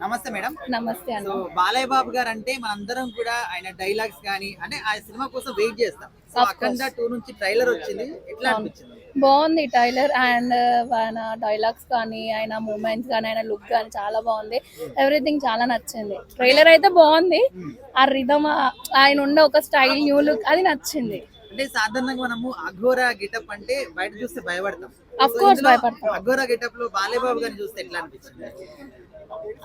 నమస్తే మేడం. నమస్తే అన్న. సో బాలయ్య బాబు గారు అంటే మనందరం కూడా ఆయన డైలాగ్స్ కానీ అంటే ఆ సినిమా కోసం వెయిట్ చేస్తాం. సో అఖండ 2 నుంచి ట్రైలర్ వచ్చింది, ఎట్లా అనిపించింది? బాగుంది టైలర్ అండ్ ఆయన డైలాగ్స్ కానీ ఆయన మూమెంట్స్ కానీ ఆయన లుక్ కానీ చాలా బాగుంది. ఎవ్రీథింగ్ చాలా నచ్చింది. ట్రైలర్ అయితే బాగుంది. ఆ రిధమ్ ఆయన ఉండే ఒక స్టైల్ న్యూ లుక్ అది నచ్చింది. అంటే సాధారణంగా మనము అఘోరా గెటప్ అంటే బయట చూస్తే భయపడతాం. అఫ్ కోర్స్ భయపడతాం. అఘోరా గెటప్ లో బాలయ్య బాబు గారిని చూస్తే ఎట్లా అనిపించింది?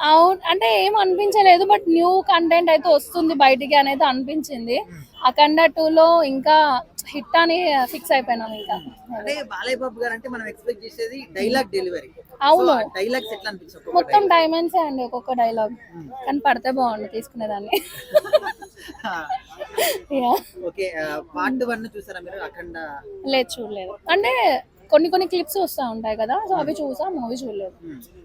అవును అంటే ఏం అనిపించలేదు, బట్ న్యూ కంటెంట్ అయితే వస్తుంది బయటికి అనేది అనిపించింది. అఖండ 2 లో ఇంకా హిట్ అని ఫిక్స్ అయిపోయినాం. ఇంకా అంటే బాలయ్య బాబు గారు అంటే మనం ఎక్స్పెక్ట్ చేసేది డైలాగ్ డెలివరీ. అవును, డైలాగ్స్ ఎట్లా అనిపించింది? మొత్తం డైమండ్స్ అండి ఒక్కొక్క డైలాగ్. కానీ పడితే బాగుండు తీసుకునేదాన్ని. ఓకే, పార్ట్ 1 చూసారా మీరు అఖండ? లేదు చూడలేదు. అంటే కొన్ని క్లిప్స్ వస్తా ఉంటాయి కదా, సో అవి చూసా, మూవీ చూడలేదు.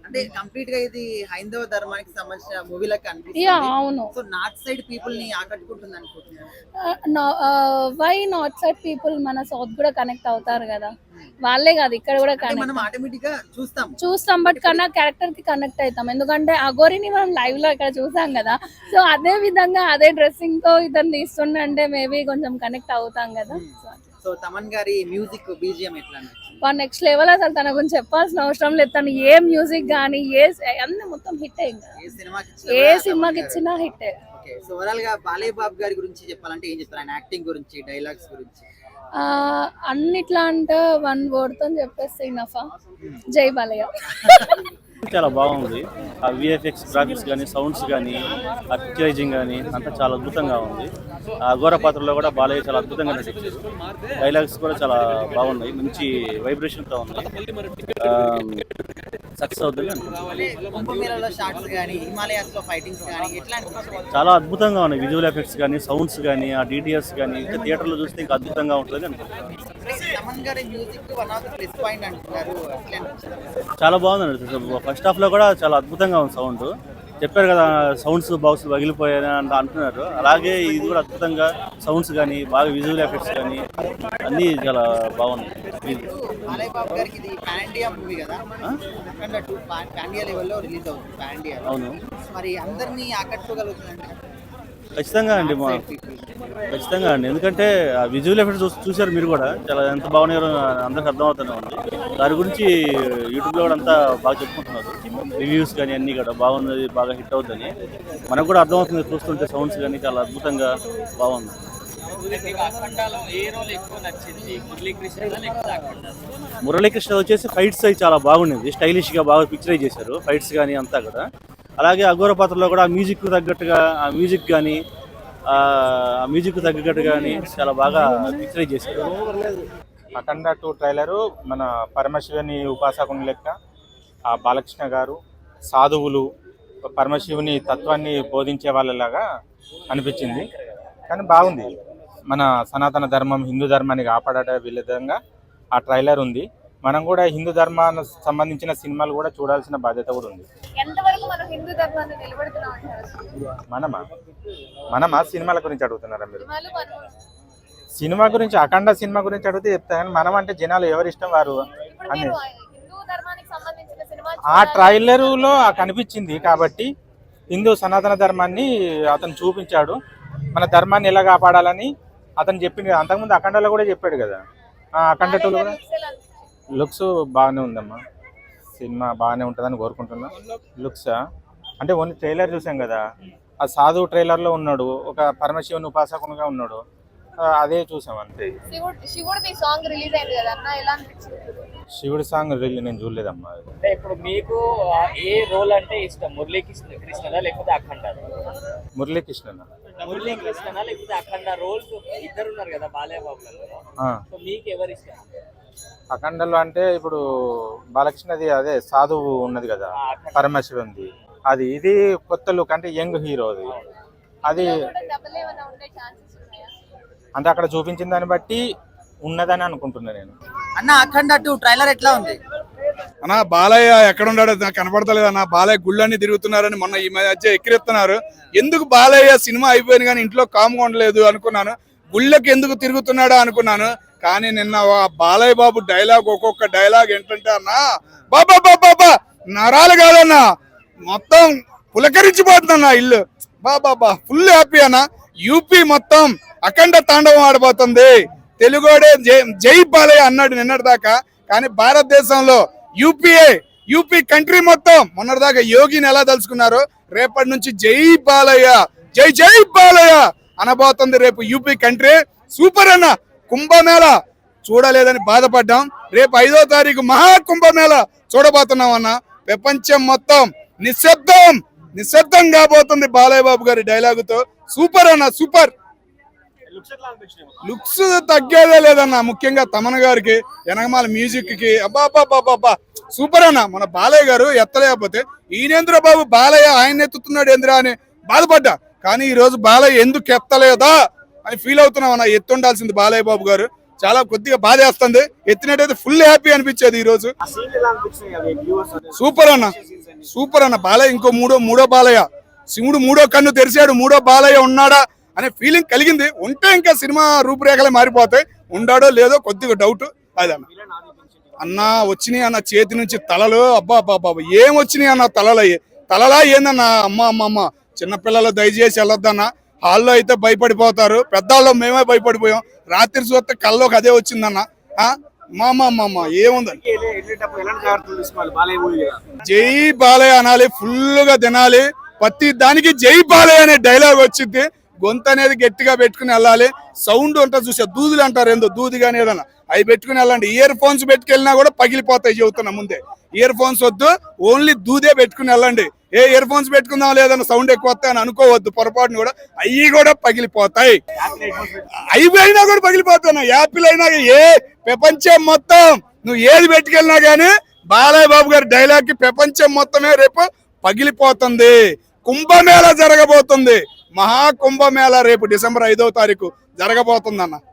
అంటే కంప్లీట్ గా ఇది హైందవ ధర్మానికి సంబంధించిన మూవీ లెక్క అనిపిస్తుంది. అవును. సో నార్త్ సైడ్ పీపుల్ ని ఆకట్టుకుంటుంది అనుకుంటున్నాను. వై నార్త్ సైడ్ పీపుల్ మన సౌత్ కూడా కనెక్ట్ అవుతారు కదా, వాళ్ళే కాదు ఇక్కడ కూడా మనం ఆటోమేటిక్ గా చూస్తాం బట్ కన్నా క్యారెక్టర్ కి కనెక్ట్ అవుతాం. ఎందుకంటే అఘోరిని మనం లైవ్ లో ఇక్కడ చూసాం కదా, సో అదే విధంగా అదే డ్రెస్సింగ్ తో ఇతను తీస్తుండే మేబీ కొంచెం కనెక్ట్ అవుతాం కదా. సో తమన్ గారి మ్యూజిక్ బీజిఎం ఎట్లా అనిపించింది? Next level. అసలు తన గురించి చెప్పాల్సిన అవసరం లేదు. తను ఏ మ్యూజిక్ గానీ అన్ని మొత్తం హిట్ ఇంకా ఏ సినిమాకి ఇచ్చినా హిట్. సో ఓవరాల్ గా బాలయ్య బాబు గారి గురించి చెప్పాలంటే ఏం చెప్తారు? ఆయన యాక్టింగ్ గురించి, డైలాగ్స్ గురించి? అన్నిట్లా అంటే 1 word తో చెప్పేస్తే ఇనఫా. జై బాలయ్య. చాలా బాగుంది. ఆ విఎఫ్ఎక్స్ గ్రాఫిక్స్ కానీ, సౌండ్స్ కానీ, ఆ పిక్చరైజింగ్ కానీ అంతా చాలా అద్భుతంగా ఉంది. ఆ ఘోర పాత్రలో కూడా బాలయ్య చాలా అద్భుతంగా నటించారు. డైలాగ్స్ కూడా చాలా బాగున్నాయి, మంచి వైబ్రేషన్తో ఉంది. సక్సెస్ అవుతుంది చాలా అద్భుతంగా ఉన్నాయి. విజువల్ ఎఫెక్ట్స్ కానీ, సౌండ్స్ కానీ, ఆ డిటిఎస్ కానీ ఇంకా థియేటర్లో చూస్తే ఇంకా అద్భుతంగా ఉంటుంది అనుకుంటున్నాను. చాలా బాగుంది. ఫస్ట్ హాఫ్ లో కూడా చాలా అద్భుతంగా ఉంది సౌండ్. చెప్పారు కదా సౌండ్స్ బాక్స్ పగిలిపోయాయని అంటున్నారు. అలాగే ఇది కూడా అద్భుతంగా సౌండ్స్ కానీ, బాగా విజువల్ ఎఫెక్ట్స్ కానీ అన్ని చాలా బాగున్నాయి. అవును, ఖచ్చితంగా అండి. ఖచ్చితంగా అండి, ఎందుకంటే ఆ విజువల్ ఎఫెక్ట్స్ చూసారు మీరు కూడా, చాలా ఎంత బాగున్నాయో అందరికి అర్థమవుతూనే ఉంది. దాని గురించి యూట్యూబ్లో కూడా అంతా బాగా చెప్పుకుంటున్నారు. రివ్యూస్ కానీ అన్నీ కూడా బాగున్నది, బాగా హిట్ అవుతుంది. మనకు కూడా అర్థమవుతుంది చూస్తుంటే. సౌండ్స్ కానీ చాలా అద్భుతంగా బాగుంది. మురళీకృష్ణ వచ్చేసి ఫైట్స్ అవి చాలా బాగుండేది, స్టైలిష్గా బాగా పిక్చరైజ్ చేశారు ఫైట్స్ కానీ అంతా కూడా. అలాగే అఘోర పాత్రలో కూడా ఆ మ్యూజిక్ తగ్గట్టుగా ఆ మ్యూజిక్ కానీ చాలా బాగా పిక్చరైజ్ చేశారు. అఖండ 2 ట్రైలరు మన పరమశివుని ఉపాసకుని లెక్క ఆ బాలకృష్ణ గారు సాధువులు పరమశివుని తత్వాన్ని బోధించే వాళ్ళలాగా అనిపించింది. కానీ బాగుంది. మన సనాతన ధర్మం, హిందూ ధర్మాన్ని కాపాడే విధంగా ఆ ట్రైలర్ ఉంది. మనం కూడా హిందూ ధర్మానికి సంబంధించిన సినిమాలు కూడా చూడాల్సిన బాధ్యత కూడా ఉంది. మనమా సినిమాల గురించి అడుగుతున్నారా మీరు? సినిమా గురించి, అఖండ సినిమా గురించి అడిగితే చెప్తాను. మనం అంటే జనాలు ఎవరి ఇష్టం వారు అని ఆ ట్రైలరులో కనిపించింది. కాబట్టి హిందూ సనాతన ధర్మాన్ని అతను చూపించాడు. మన ధర్మాన్ని ఎలా కాపాడాలని అతను చెప్పింది. అంతకుముందు అఖండలో కూడా చెప్పాడు కదా. అఖండ 2లో కూడా లుక్స్ బాగానే ఉందమ్మా. సినిమా బాగానే ఉంటుందని కోరుకుంటున్నా. లుక్సా అంటే ఓన్లీ ట్రైలర్ చూసాం కదా. ఆ సాధువు ట్రైలర్లో ఉన్నాడు, ఒక పరమశివుని ఉపాసకునిగా ఉన్నాడు, అదే చూసాం అంతే. శివుడి సాంగ్ నేను చూడలేదమ్మా. ఇప్పుడు మీకు ఏ రోల్ అంటే ఇష్టం? మురళీకృష్ణ లేకపోతే అఖండ? మురళీకృష్ణ లేకపోతే అఖండ? రోల్స్ ఇద్దరు ఉన్నారు కదా బాలయ్య బాబు, మీకు ఎవరు ఇష్టం? అఖండలో అంటే ఇప్పుడు బాలకృష్ణది అదే సాధువు ఉన్నది కదా, పరమశివుంది అది. ఇది కొత్త లుక్ అంటే యంగ్ హీరోది. అది అంటే అక్కడ చూపించిన దాన్ని బట్టి ఉన్నదని అనుకుంటున్నా నేను. అన్న అఖండ 2 ట్రైలర్ ఎట్లా ఉంది అన్న? బాలయ్య ఎక్కడ ఉన్నాడో కనపడతలేదు అన్న. బాలయ్య గుళ్ళన్నీ తిరుగుతున్నారని మొన్న ఈ మధ్య ఎక్కిరెత్తున్నారు. ఎందుకు బాలయ్య సినిమా అయిపోయింది కానీ ఇంట్లో కామ్గా ఉండలేదు అనుకున్నాను. గుళ్ళకి ఎందుకు తిరుగుతున్నాడో అనుకున్నాను. కానీ నిన్న బాలయ్య బాబు డైలాగ్, ఒక్కొక్క డైలాగ్ ఏంటంటే అన్న బాబా బాబా నరాలు కాదన్న, మొత్తం పులకరించిపోతుందన్న ఇల్లు. బాబా ఫుల్ హ్యాపీ అన్న. యూపీ మొత్తం అఖండ తాండవం ఆడబోతుంది. తెలుగోడే జై బాలయ్య అన్నాడు నిన్నటి దాకా, కానీ భారతదేశంలో యూపీ కంట్రీ మొత్తం మొన్నటిదాకా యోగిని ఎలా తలుచుకున్నారో రేపటి నుంచి జై బాలయ్య జై బాలయ్య అనబోతుంది రేపు యూపీ కంట్రీ. సూపర్ అన్న. కుంభమేళ చూడలేదని బాధపడ్డాం, రేపు 5వ తారీఖు మహా కుంభమేళ చూడబోతున్నాం అన్న. ప్రపంచం మొత్తం నిశ్శబ్దం కాబోతుంది బాలయ్య బాబు గారి డైలాగుతో. సూపర్ అన్న, సూపర్. లుక్స్ తగ్గేదే లేదన్న. ముఖ్యంగా తమన్ గారికి, వెనకమాల మ్యూజిక్ కి అబ్బా సూపర్ అన్న. మన బాలయ్య గారు ఎత్తలేకపోతే ఈయనేంద్ర బాబు బాలయ్య ఆయన ఎత్తుతున్నాడు ఏంద్రా అని బాధపడ్డా, కానీ ఈ రోజు బాలయ్య ఎందుకు ఎత్తలేదా అని ఫీల్ అవుతున్నాం అన్న. ఎత్తుండాల్సింది బాలయ్య బాబు గారు. చాలా కొద్దిగా బాధ వేస్తుంది. ఎత్తినట్టయితే ఫుల్ హ్యాపీ అనిపించేది ఈ రోజు. సూపర్ అన్న. బాలయ్య ఇంకో మూడో బాలయ్య, శివుడు మూడో కన్ను తెరిచాడు, మూడో బాలయ్య ఉన్నాడా అనే ఫీలింగ్ కలిగింది. ఉంటే ఇంకా సినిమా రూపురేఖలే మారిపోతాయి. ఉండాడో లేదో కొద్దిగా డౌట్. అదన్న అన్న వచ్చినాయి అన్న చేతి నుంచి తలలు. అబ్బా ఏం వచ్చినాయి అన్న తలలా ఏందన్న. అమ్మ చిన్నపిల్లలు దయచేసి వెళ్ళొద్దన్న. హాల్లో అయితే భయపడిపోతారు, పెద్దవాళ్ళు మేమే భయపడిపోయాం. రాత్రి చూస్తే కల్లోకి అదే వచ్చిందన్న. ఏముందని జై బాలయ్య అనాలి, ఫుల్ గా తినాలి. ప్రతి దానికి జై బాలయ్య అనే డైలాగ్ వచ్చింది. గొంతు అనేది గట్టిగా పెట్టుకుని వెళ్ళాలి. సౌండ్ ఉంటుంది చూసా, దూదులు అంటారు ఏందో, దూది కానీ ఏదన్నా అవి పెట్టుకుని వెళ్ళండి. ఇయర్ ఫోన్స్ పెట్టుకెళ్ళినా కూడా పగిలిపోతాయి. చెబుతున్నా ముందే, ఇయర్ ఫోన్స్ వద్దు, ఓన్లీ దూదే పెట్టుకుని వెళ్ళండి. ఇయర్ ఫోన్స్ పెట్టుకుందాం లేదన్న సౌండ్ ఎక్కువ వస్తాయి అని అనుకోవద్దు పొరపాటును కూడా. అవి కూడా పగిలిపోతాయి. అయిపోయినా కూడా పగిలిపోతాయి. యాపిల్ అయినా ప్రపంచం మొత్తం నువ్వు ఏది పెట్టుకెళ్ళినా గానీ బాలయ్య బాబు గారి డైలాగ్ కి ప్రపంచం మొత్తమే రేపు పగిలిపోతుంది. కుంభమేళ జరగబోతుంది. మహాకుంభమేళ రేపు డిసెంబర్ 5వ తారీఖు జరగబోతుంది అన్న.